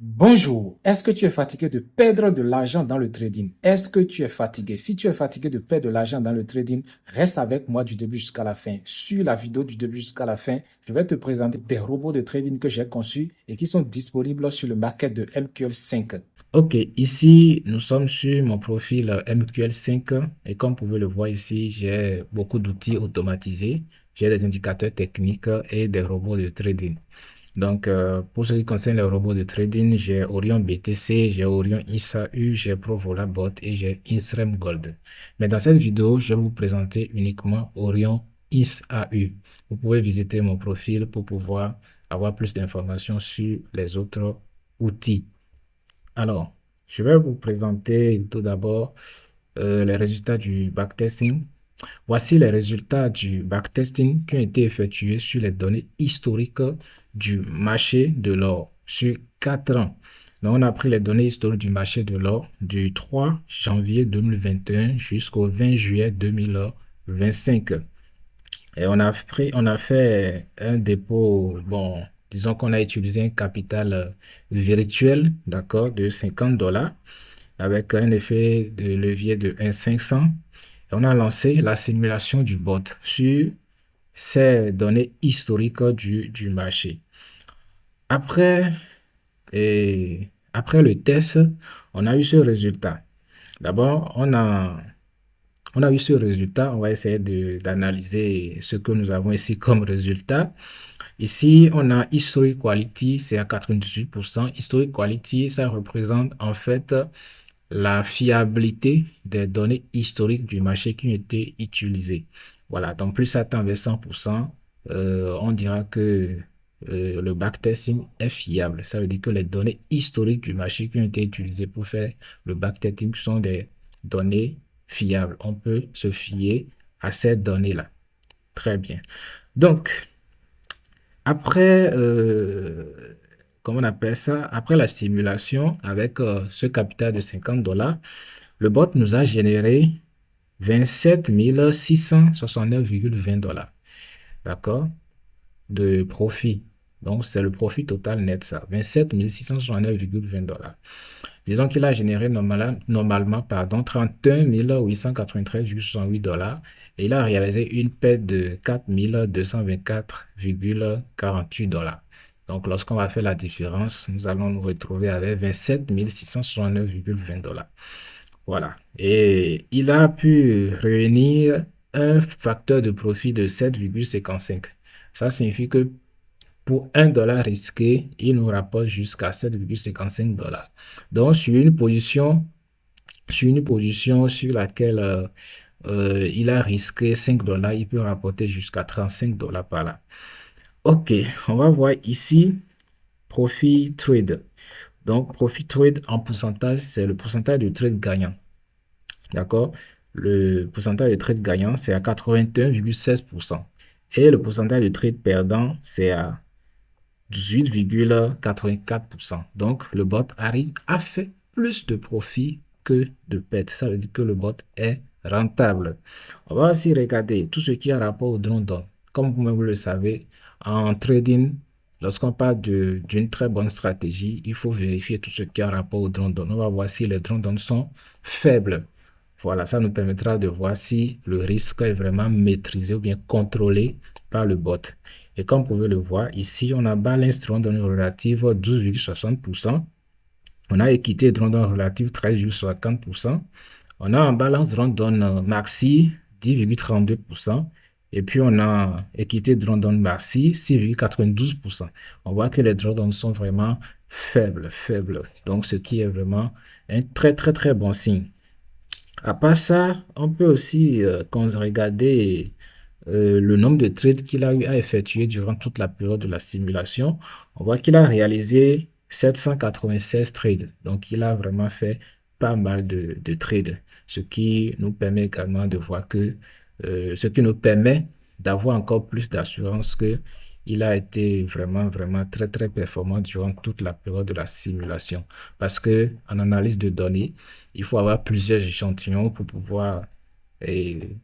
Bonjour, est-ce que tu es fatigué de perdre de l'argent dans le trading? Est-ce que tu es fatigué? Si tu es fatigué de perdre de l'argent dans le trading, reste avec moi du début jusqu'à la fin. Sur la vidéo du début jusqu'à la fin, je vais te présenter des robots de trading que j'ai conçus et qui sont disponibles sur le market de MQL5. Ok, ici, nous sommes sur mon profil MQL5 et comme vous pouvez le voir ici, j'ai beaucoup d'outils automatisés. J'ai des indicateurs techniques et des robots de trading. Donc, pour ce qui concerne les robots de trading, j'ai Orion BTC, j'ai Orion ISAU, j'ai Provolabot et j'ai Instream Gold. Mais dans cette vidéo, je vais vous présenter uniquement Orion ISAU. Vous pouvez visiter mon profil pour pouvoir avoir plus d'informations sur les autres outils. Alors, je vais vous présenter tout d'abord les résultats du backtesting. Voici les résultats du backtesting qui ont été effectués sur les données historiques du marché de l'or sur 4 ans. Donc, on a pris les données historiques du marché de l'or du 3 janvier 2021 jusqu'au 20 juillet 2025. Et on a fait un dépôt, bon, disons qu'on a utilisé un capital virtuel, d'accord, de 50 dollars avec un effet de levier de 1,500. Et on a lancé la simulation du bot sur ces données historiques du marché. Après, après le test, on a eu ce résultat. D'abord, on a eu ce résultat. On va essayer d'analyser ce que nous avons ici comme résultat. Ici, on a Historic Quality, c'est à 98%. Historic Quality, ça représente en fait la fiabilité des données historiques du marché qui ont été utilisées. Voilà, donc plus ça tend vers 100%, on dira que le backtesting est fiable. Ça veut dire que les données historiques du marché qui ont été utilisées pour faire le backtesting sont des données fiables. On peut se fier à ces données-là. Très bien. Donc, après, comment on appelle ça? Après la stimulation avec ce capital de 50 dollars, le bot nous a généré 27 669,20 dollars. D'accord? De profit. Donc, c'est le profit total net, ça. 27 669,20 dollars. Disons qu'il a généré normalement, pardon, 31 893,68 dollars et il a réalisé une perte de 4 224,48 dollars. Donc, lorsqu'on va faire la différence, nous allons nous retrouver avec 27 669,20 dollars. Voilà. Et il a pu réunir un facteur de profit de 7,55. Ça signifie que pour 1 dollar risqué, il nous rapporte jusqu'à 7,55 dollars. Donc, sur une position sur laquelle il a risqué 5 dollars, il peut rapporter jusqu'à 35 dollars par là. OK, on va voir ici Profit Trade. Donc, Profit Trade en pourcentage, c'est le pourcentage de trade gagnant. D'accord? Le pourcentage de trade gagnant, c'est à 81,16%. Et le pourcentage de trade perdant, c'est à 18,84%. Donc, le bot arrive à faire plus de profit que de perte. Ça veut dire que le bot est rentable. On va aussi regarder tout ce qui a rapport au drawdown. Comme vous le savez, en trading, lorsqu'on parle d'une très bonne stratégie, il faut vérifier tout ce qui a rapport au drawdown. On va voir si les drawdowns sont faibles. Voilà, ça nous permettra de voir si le risque est vraiment maîtrisé ou bien contrôlé par le bot. Et comme vous pouvez le voir, ici, on a balance drawdown relative 12,60%. On a équité drawdown relative 13,50%. On a un balance drawdown maxi 10,32%. Et puis, on a équité drawdown maxi 6,92%. On voit que les drawdowns sont vraiment faibles. Donc, ce qui est vraiment un très, très, très bon signe. À part ça, on peut aussi regarder le nombre de trades qu'il a eu à effectuer durant toute la période de la simulation. On voit qu'il a réalisé 796 trades. Donc, il a vraiment fait pas mal de trades, ce qui nous permet également de voir que, ce qui nous permet d'avoir encore plus d'assurance que il a été vraiment, vraiment très, très performant durant toute la période de la simulation. Parce que en analyse de données, il faut avoir plusieurs échantillons pour pouvoir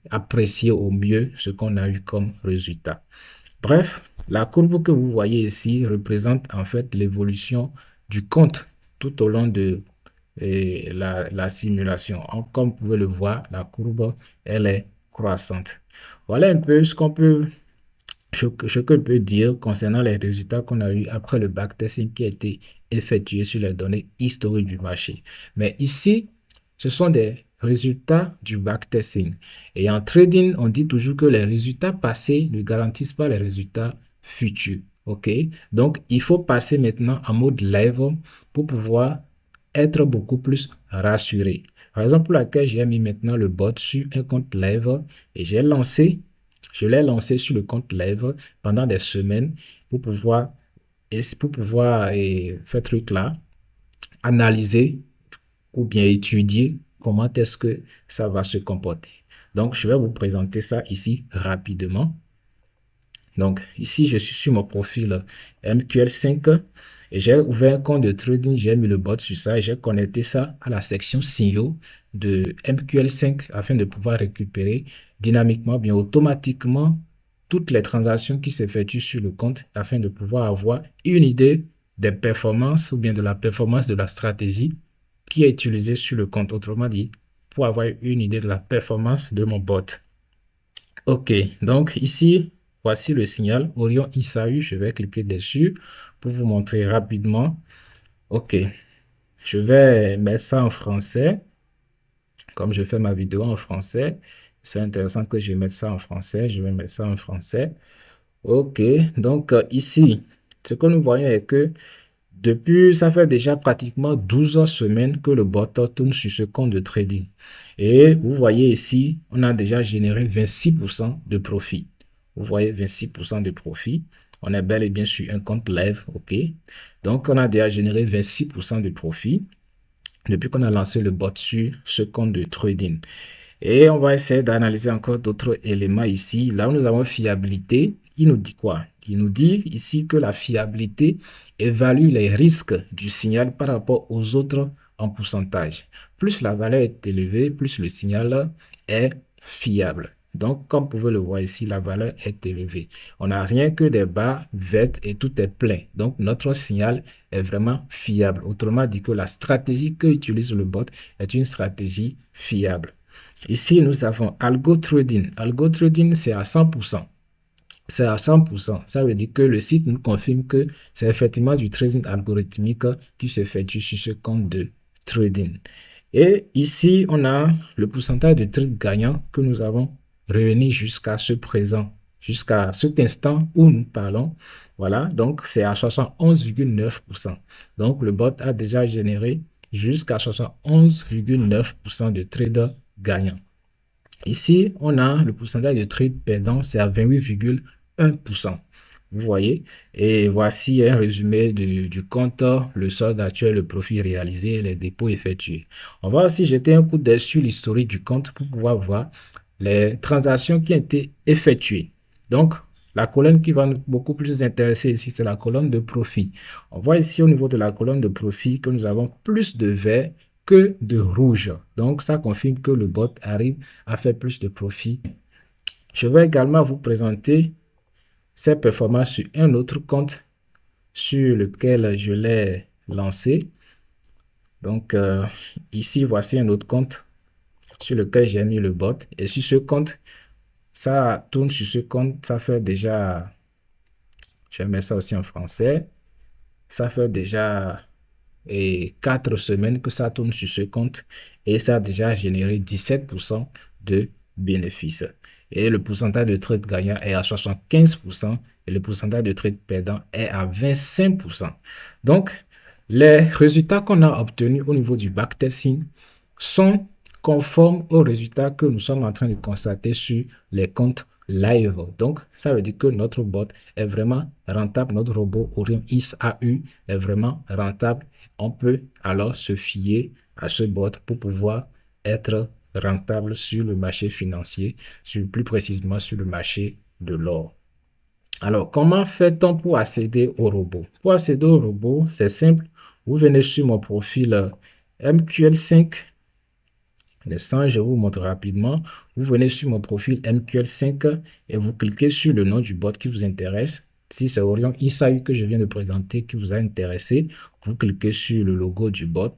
apprécier au mieux ce qu'on a eu comme résultat. Bref, la courbe que vous voyez ici représente en fait l'évolution du compte tout au long de la simulation. Comme vous pouvez le voir, la courbe, elle est croissante. Voilà un peu ce que je peux dire concernant les résultats qu'on a eu après le backtesting qui a été effectué sur les données historiques du marché. Mais ici, ce sont des résultats du backtesting. Et en trading, on dit toujours que les résultats passés ne garantissent pas les résultats futurs. OK? Donc, il faut passer maintenant en mode live pour pouvoir être beaucoup plus rassuré. Par exemple, pour laquelle j'ai mis maintenant le bot sur un compte live et je l'ai lancé sur le compte live pendant des semaines pour pouvoir, faire truc là, analyser ou bien étudier comment est-ce que ça va se comporter. Donc, je vais vous présenter ça ici rapidement. Donc, ici, je suis sur mon profil MQL5 et j'ai ouvert un compte de trading. J'ai mis le bot sur ça et j'ai connecté ça à la section signaux de MQL5 afin de pouvoir récupérer dynamiquement, bien automatiquement, toutes les transactions qui s'effectuent sur le compte afin de pouvoir avoir une idée des performances ou bien de la performance de la stratégie qui est utilisée sur le compte. Autrement dit, pour avoir une idée de la performance de mon bot. OK, donc ici, voici le signal Orion ISAU. Je vais cliquer dessus pour vous montrer rapidement. OK, je vais mettre ça en français. Comme je fais ma vidéo en français, c'est intéressant que je mette ça en français. Je vais mettre ça en français. OK, donc ici, ce que nous voyons est que depuis, ça fait déjà pratiquement 12 semaines que le bot tourne sur ce compte de trading. Et vous voyez ici, on a déjà généré 26% de profit. Vous voyez 26% de profit. On est bel et bien sur un compte live, OK? Donc, on a déjà généré 26% de profit depuis qu'on a lancé le bot sur ce compte de trading. Et on va essayer d'analyser encore d'autres éléments ici. Là où nous avons fiabilité, il nous dit quoi? Il nous dit ici que la fiabilité évalue les risques du signal par rapport aux autres en pourcentage. Plus la valeur est élevée, plus le signal est fiable. Donc, comme vous pouvez le voir ici, la valeur est élevée. On n'a rien que des barres vertes et tout est plein. Donc, notre signal est vraiment fiable. Autrement dit que la stratégie que utilise le bot est une stratégie fiable. Ici, nous avons Algo Trading. Algo Trading, c'est à 100%. C'est à 100%. Ça veut dire que le site nous confirme que c'est effectivement du trading algorithmique qui s'effectue sur ce compte de trading. Et ici, on a le pourcentage de trades gagnants que nous avons réuni jusqu'à ce présent, jusqu'à cet instant où nous parlons. Voilà, donc c'est à 71,9%. Donc, le bot a déjà généré jusqu'à 71,9% de trades gagnants. Ici, on a le pourcentage de trades perdants, c'est à 28,1%. Vous voyez, et voici un résumé du compte, le solde actuel, le profit réalisé et les dépôts effectués. On va aussi jeter un coup d'œil sur l'historique du compte pour pouvoir voir les transactions qui ont été effectuées. Donc, la colonne qui va nous beaucoup plus intéresser ici, c'est la colonne de profit. On voit ici au niveau de la colonne de profit que nous avons plus de vert que de rouge. Donc, ça confirme que le bot arrive à faire plus de profit. Je vais également vous présenter ces performances sur un autre compte sur lequel je l'ai lancé. Donc, ici, voici un autre compte sur lequel j'ai mis le bot. Et sur ce compte, ça tourne sur ce compte, ça fait déjà, je vais mettre ça aussi en français, ça fait déjà 4 semaines que ça tourne sur ce compte et ça a déjà généré 17% de bénéfices. Et le pourcentage de trades gagnants est à 75% et le pourcentage de trades perdants est à 25%. Donc, les résultats qu'on a obtenus au niveau du backtesting sont conformes aux résultats que nous sommes en train de constater sur les comptes live. Donc, ça veut dire que notre bot est vraiment rentable. Notre robot Orion ISAU est vraiment rentable. On peut alors se fier à ce bot pour pouvoir être rentable sur le marché financier, plus précisément sur le marché de l'or. Alors, comment fait-on pour accéder au robot? Pour accéder au robot, c'est simple. Vous venez sur mon profil MQL5. L'instant, je vous montre rapidement. Vous venez sur mon profil MQL5 et vous cliquez sur le nom du bot qui vous intéresse. Si c'est Orion ISAU que je viens de présenter qui vous a intéressé, vous cliquez sur le logo du bot.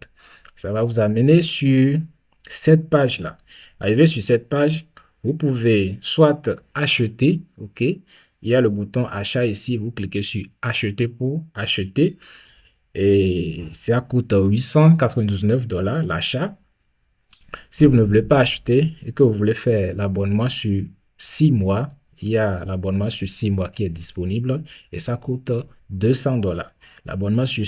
Ça va vous amener sur cette page-là. Arrivé sur cette page, vous pouvez soit acheter, OK? Il y a le bouton achat ici, vous cliquez sur acheter pour acheter. Et ça coûte 899 $ l'achat. Si vous ne voulez pas acheter et que vous voulez faire l'abonnement sur 6 mois, il y a l'abonnement sur 6 mois qui est disponible et ça coûte 200 $. L'abonnement sur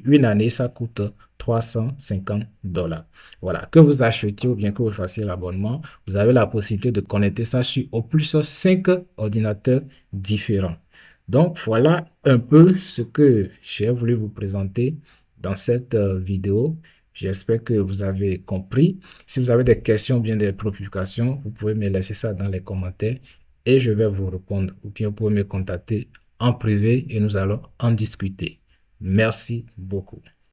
une année, ça coûte 350 $. Voilà, que vous achetiez ou bien que vous fassiez l'abonnement, vous avez la possibilité de connecter ça sur au plus 5 ordinateurs différents. Donc, voilà un peu ce que j'ai voulu vous présenter dans cette vidéo. J'espère que vous avez compris. Si vous avez des questions ou bien des préoccupations, vous pouvez me laisser ça dans les commentaires et je vais vous répondre. Ou bien vous pouvez me contacter en privé et nous allons en discuter. Merci beaucoup.